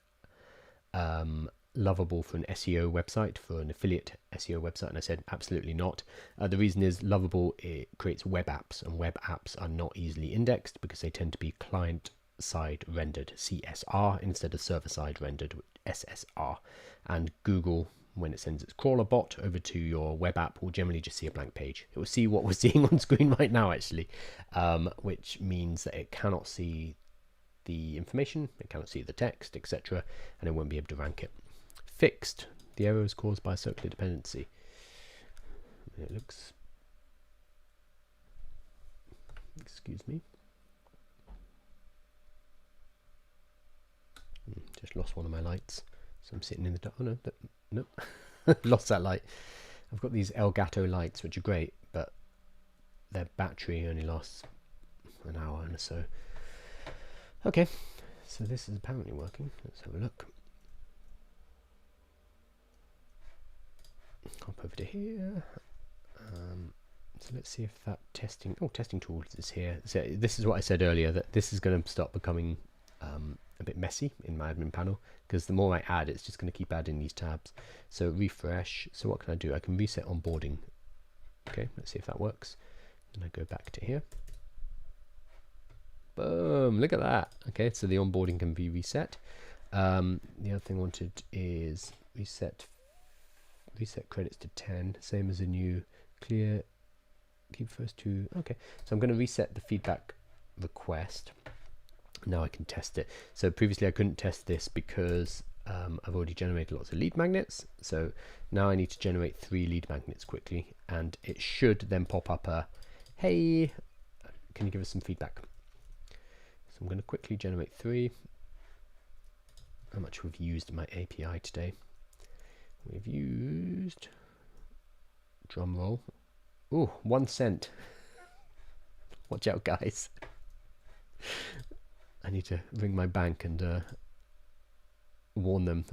Lovable for an SEO website, for an affiliate SEO website, and I said absolutely not. The reason is Lovable, it creates web apps, and web apps are not easily indexed because they tend to be client-side rendered, CSR, instead of server-side rendered, SSR. And Google, when it sends its crawler bot over to your web app, will generally just see a blank page. It will see what we're seeing on screen right now, actually, which means that it cannot see the information, it cannot see the text, etc., and it won't be able to rank it. Fixed. The error is caused by circular dependency. It looks... Excuse me. Just lost one of my lights. So I'm sitting in the dark. Oh no, nope. Lost that light. I've got these Elgato lights, which are great, but their battery only lasts an hour and so. Okay, so this is apparently working. Let's have a look. Hop over to here. So let's see if that testing tools is here. So this is what I said earlier, that this is going to start becoming a bit messy in my admin panel, because the more I add, it's just going to keep adding these tabs. So refresh. So what can I do? I can reset onboarding. Okay, let's see if that works. And I go back to here. Boom, look at that. Okay, so the onboarding can be reset. The other thing I wanted is reset credits to 10, same as a new clear, keep first two. Okay, so I'm going to reset the feedback request. Now I can test it. So previously I couldn't test this because I've already generated lots of lead magnets. So now I need to generate 3 lead magnets quickly, and it should then pop up a, hey, can you give us some feedback? So I'm going to quickly generate 3. How much we've used in my API today? We've used, drum roll, ooh, 1 cent. Watch out, guys. I need to ring my bank and warn them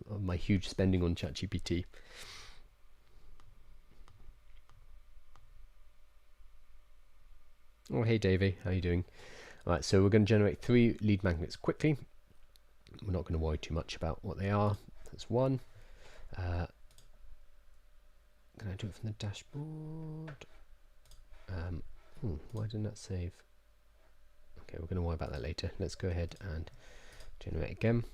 of my huge spending on ChatGPT. Oh, hey Davey, how are you doing? All right, so we're going to generate 3 lead magnets quickly. We're not going to worry too much about what they are. That's 1. Can I do it from the dashboard? Why didn't that save? Okay, we're going to worry about that later. Let's go ahead and generate again.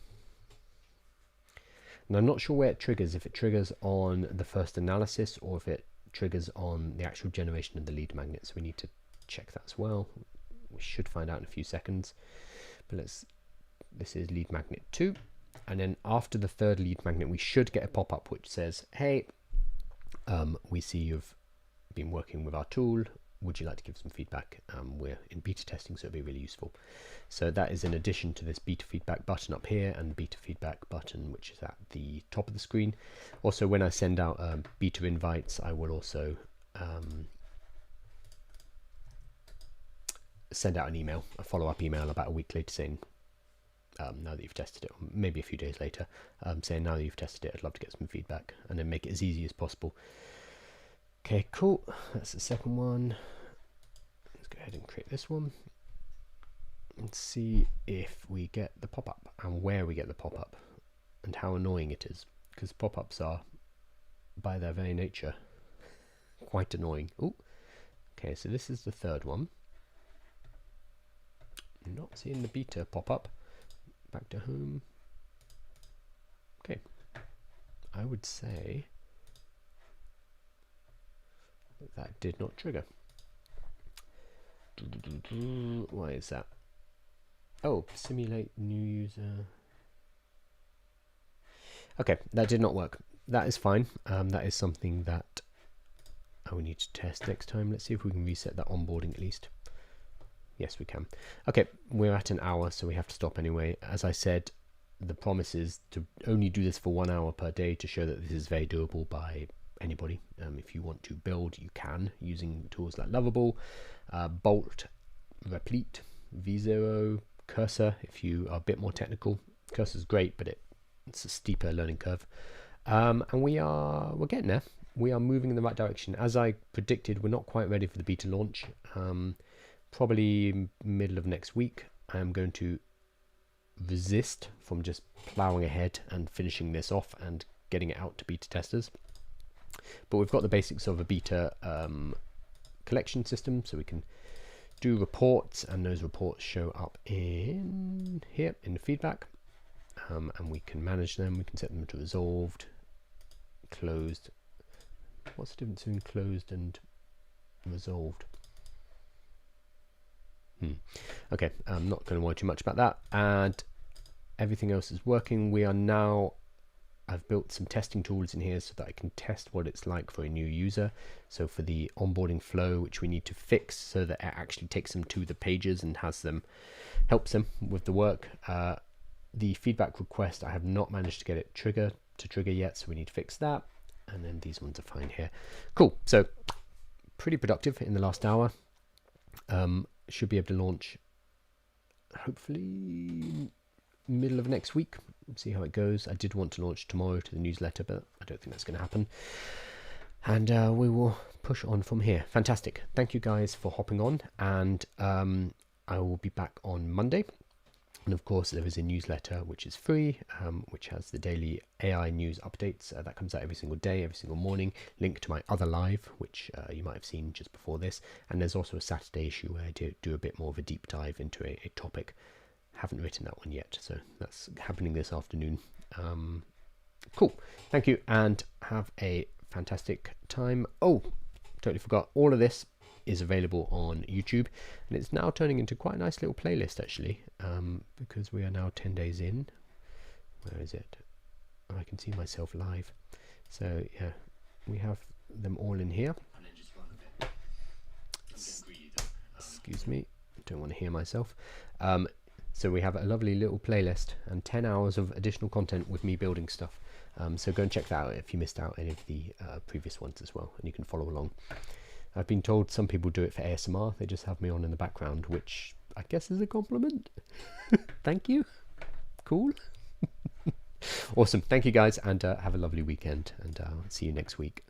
And I'm not sure where it triggers, if it triggers on the first analysis or if it triggers on the actual generation of the lead magnet. So we need to check that as well. We should find out in a few seconds. But this is lead magnet 2. And then after the 3rd lead magnet, we should get a pop-up which says, hey, we see you've been working with our tool. Would you like to give some feedback? We're in beta testing, so it'll be really useful. So that is in addition to this beta feedback button up here and the beta feedback button, which is at the top of the screen. Also, when I send out beta invites, I will also send out an email, a follow-up email about a week later saying, now that you've tested it, or maybe a few days later, saying now that you've tested it, I'd love to get some feedback, and then make it as easy as possible. Okay, cool. That's the second one. Let's go ahead and create this one and see if we get the pop-up and where we get the pop-up and how annoying it is, because pop-ups are by their very nature quite annoying. Oh, okay, so this is the third one. Not seeing the beta pop-up. Back to home. Okay, I would say that did not trigger. Why is that? Oh, simulate new user. Okay, that did not work. That is fine. That is something that I will need to test next time. Let's see if we can reset that onboarding at least. Yes, we can. Okay, we're at an hour, so we have to stop anyway. As I said, the promise is to only do this for 1 hour per day to show that this is very doable by anybody. If you want to build, you can, using tools like Lovable, Bolt, Replete, V0, Cursor. If you are a bit more technical, Cursor is great, but it's a steeper learning curve. And we're getting there. We are moving in the right direction. As I predicted, we're not quite ready for the beta launch. Probably middle of next week. I am going to resist from just plowing ahead and finishing this off and getting it out to beta testers. But we've got the basics of a beta collection system, so we can do reports, and those reports show up in here in the feedback, and we can manage them. We can set them to resolved, closed. What's the difference between closed and resolved? Okay, I'm not going to worry too much about that, and everything else is working. I've built some testing tools in here so that I can test what it's like for a new user. So for the onboarding flow, which we need to fix so that it actually takes them to the pages and helps them with the work. The feedback request, I have not managed to get it trigger yet, so we need to fix that. And then these ones are fine here. Cool. So pretty productive in the last hour. Should be able to launch hopefully middle of next week. See how it goes. I did want to launch tomorrow to the newsletter, but I don't think that's going to happen. And we will push on from here. Fantastic. Thank you guys for hopping on, and I will be back on Monday. And of course, there is a newsletter which is free, which has the daily AI news updates. That comes out every single day, every single morning. Link to my other live, which you might have seen just before this. And there's also a Saturday issue where I do a bit more of a deep dive into a topic. Haven't written that one yet, so that's happening this afternoon. Cool. Thank you, and have a fantastic time. Oh, totally forgot. All of this is available on YouTube, and it's now turning into quite a nice little playlist actually, because we are now 10 days in. Where is it? Oh, I can see myself live. So yeah, we have them all in here. Excuse me, don't want to hear myself. So we have a lovely little playlist and 10 hours of additional content with me building stuff. So go and check that out if you missed out any of the previous ones as well, and you can follow along. I've been told some people do it for ASMR. They just have me on in the background, which I guess is a compliment. Thank you. Cool. Awesome. Thank you guys, and have a lovely weekend, and I'll see you next week.